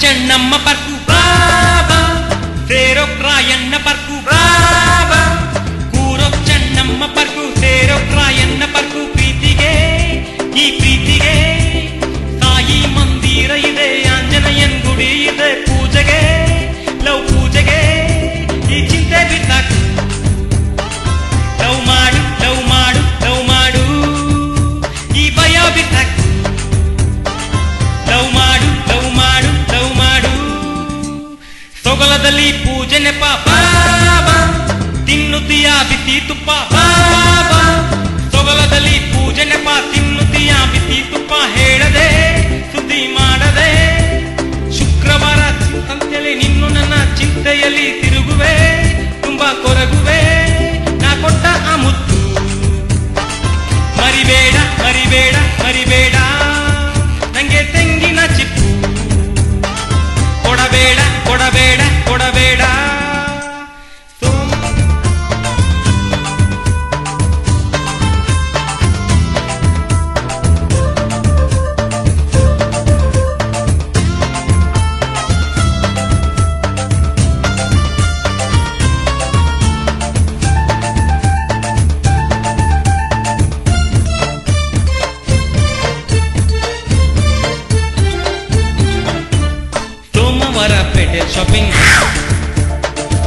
ಚೆನ್ನಮ್ಮ ಪರ್ಕು ಬಾಬಾ ಸೇರೋ ಕ್ರಾಯಣ್ಣ ಪರ್ಕು ಬಾಬಾ ಕೂರೋ ಚೆನ್ನಮ್ಮ ಪರ್ಕು ಸೇರೋ ಕ್ರಾಯಣ್ಣ ಪರ್ಕು ಪ್ರೀತಿಗೆ ಈ ಪ್ರೀತಿಗೆ ಸಾಯಿ ಮಂದಿರ ಇದೆ ಆಂಜನೇಯನ್ ಗುಡಿ ಇದೆ ಪೂಜೆಗೆ ಲವ್ ಪೂಜೆಗೆ ಈ ಚಿಂತೆ ಬಿಟ್ಟಾಕು ಲವ್ ಮಾಡು ಲವ್ ಮಾಡು ಲವ್ ಮಾಡು ಈ ಭಯ ಬಿಟ್ಟಾಕು ಲವ್ ಮಾಡು ಲವ್ ಮಾಡು ಲವ್ ಮಾಡು ಸೊಗಲದಲ್ಲಿ ಪೂಜೆ ನೆಪ ಬಾಬಾ ತಿನ್ನುತ್ತೀಯ ಬಿಸಿ ತುಪ್ಪ ಬಾಬಾ ಸೊಗಲದಲ್ಲಿ ಪೂಜೆ ನೆಪ ತಿನ್ನುತ್ತೀಯ ಬಿಸಿ ತುಪ್ಪ ಹೇಳದೆ ಸುದ್ದಿ ಮಾಡದೆ ಶುಕ್ರವಾರ ಅಂತೇಳಿ ನಿನ್ನು ನನ್ನ ಚಿಂತೆಯಲ್ಲಿ ತಿರುಗುವೆ ತುಂಬಾ ಕೊರಗುವೆ ನಾ ಕೊಟ್ಟ ಆ ಮುತ್ತು ಮರಿಬೇಡ ಮರಿಬೇಡ ಮರಿಬೇಡ ನಂಗೆ ತೆಂಗಿನ ಚಿಪ್ಪು ಕೊಡಬೇಡ ಕೊಡಬೇಡ ಕೊಡಬೇಡ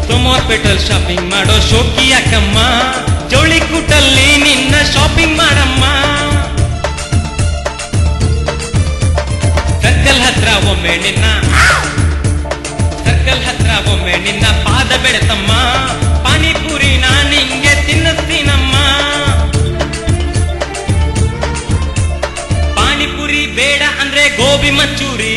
ಸೋಮವಾರಪೇಟೆಲ್ ಶಾಪಿಂಗ್ ಮಾಡೋ ಶೋಕಿ ಯಾಕಮ್ಮ ಜೋಳಿ ಕೂಟಲ್ಲಿ ನಿನ್ನ ಶಾಪಿಂಗ್ ಮಾಡಮ್ಮ ಸರ್ಕಲ್ ಹತ್ರ ಒಮ್ಮೆ ನಿನ್ನ ಪಾದ ಬೆಳೆತಮ್ಮ ಪಾನಿಪುರಿ ನಿಂಗೆ ತಿನ್ನಿಸ್ತೀನಮ್ಮ ಪಾನಿಪುರಿ ಬೇಡ ಅಂದ್ರೆ ಗೋಬಿ ಮಂಚೂರಿ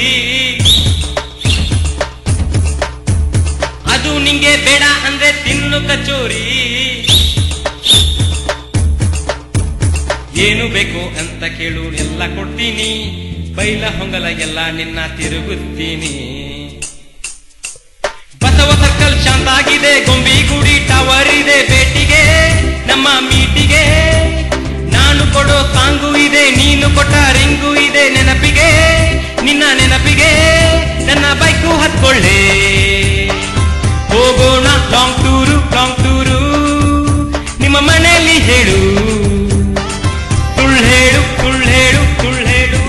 ಅದು ನಿಂಗೆ ಬೇಡ ಅಂದ್ರೆ ತಿನ್ನು ಕಚೋರಿ ಏನು ಬೇಕು ಅಂತ ಕೇಳು ಎಲ್ಲ ಕೊಡ್ತೀನಿ ಬೈಲ ಹೊಂಗಲ ಎಲ್ಲ ನಿನ್ನ ತಿರುಗುತ್ತೀನಿ ಬಸವ ಸರ್ಕಲ್ ಶಾಂತ ಆಗಿದೆ ಗೊಂಬಿಗುಡಿ ಟವರ್ ಇದೆ ಭೇಟಿಗೆ ನಮ್ಮ ಮೀಟಿಗೆ ನಾನು ಕೊಡೋ ಸಾಂಗು ಇದೆ ನೀನು ಕೊಟ್ಟ ರಿಂಗು ಇದೆ ನೆನಪಿಗೆ ನಿನ್ನ ನೆನಪಿಗೆ ನನ್ನ ಬೈಕು ಹತ್ಕೊಳ್ಳೆ ಹೋಗೋಣ ಲಾಂಗ್ ಟೂರು ನಿಮ್ಮ ಮನೆಯಲ್ಲಿ ಹೇಳು ಸುಳ್ಳು ಹೇಳು ಸುಳ್ಳು ಹೇಳು ಸುಳ್ಳು ಹೇಳು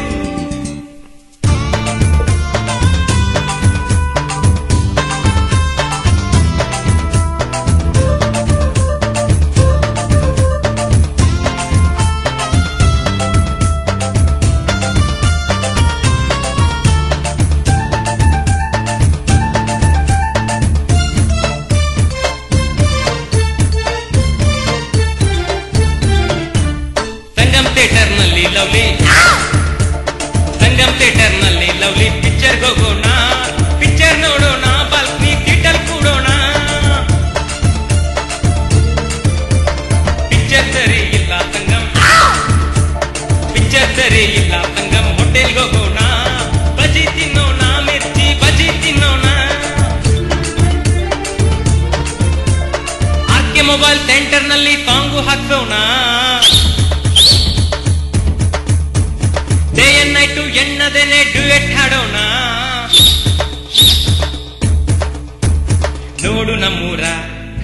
ಸಂಗಮ್ ಥಿಯೇಟರ್ ನಲ್ಲಿ ಲವ್ಲಿ ಪಿಕ್ಚರ್ ಹೋಗೋಣ ಪಿಕ್ಚರ್ ನೋಡೋಣ ಬಾಲ್ಕನಿ ಸೀಟಲ್ ಕೂಡೋಣ ಪಿಕ್ಚರ್ ಸರಿ ಇಲ್ಲ ಸಂಗಮ್ ಹೋಟೆಲ್ ಹೋಗೋಣ ಬಜಿ ತಿನ್ನೋಣ ಮಿರ್ಚಿ ಬಜಿ ತಿನ್ನೋಣ ಆರ್ಕೆ ಮೊಬೈಲ್ ಸೆಂಟರ್ ನಲ್ಲಿ ಸಾಂಗು ಹಾಕೋಣ ಡೇ ಅಂಡ್ ನೈಟು ಎನ್ನದೇನೆ ಡ್ಯೂಯೆಟ್ ಹಾಡೋಣ ನೋಡು ನಮ್ಮೂರ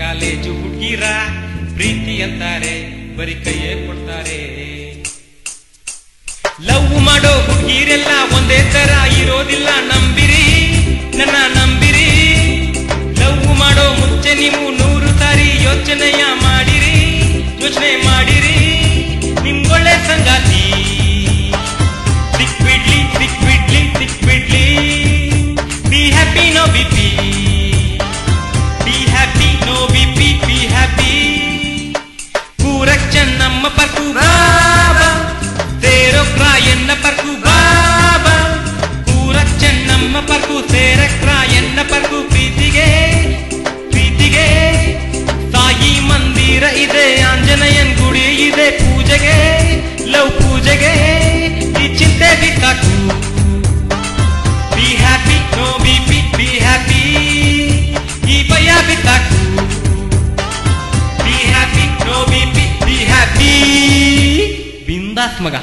ಕಾಲೇಜು ಹುಡುಗಿರ ಪ್ರೀತಿ ಅಂತಾರೆ ಬರೀ ಕೈಯೇ ಕೊಡ್ತಾರೆ ಲವ್ ಮಾಡೋ ಹುಡುಗಿರೆಲ್ಲ ಒಂದೇ ತರ ಇರೋದಿಲ್ಲ ನಂಬಿರಿ ನನ್ನ ನಂಬಿರಿ ಲವ್ ಮಾಡೋ ಮುಂಚೆ ನೀವು 100 ಸಾರಿ ಯೋಚನೆ ಮಾಡಿರಿ ನಿಮ್ಗೊಳ್ಳೆ ಸಂಗಾತಿ ಸಿಕ್ಬಿಡ್ಲಿ be happy no BP be happy no BP be happy ಕೂರಕ್ Chennamma ಪರ್ಕು ಬಾಬಾ ಸೇರೋ ಕ್ರಾಯಣ್ಣ ಪರ್ಕು ಬಾಬಾ ಕೂರಕ್ ಚೆನ್ನಮ್ಮ ಪರ್ಕು ಸೇರ ಕ್ರಾಯಣ್ಣ ಪರ್ಕು ಪ್ರೀತಿಗೆ ಸಾಯಿ ಮಂದಿರ ಇದೆ ಆಂಜನೇಯನ್ ಗುಡಿ ಇದೆ ಪೂಜೆಗೆ ಲವ್ ಪೂಜೆಗೆ ಈ ಚಿಂತೆ ಬಿಟ್ಟಾಕು be happy no BP be happy ಈ ಭಯ ಬಿಟ್ಟಾಕು be happy no BP be happy ಬಿಂದಾಸ್ ಮಗ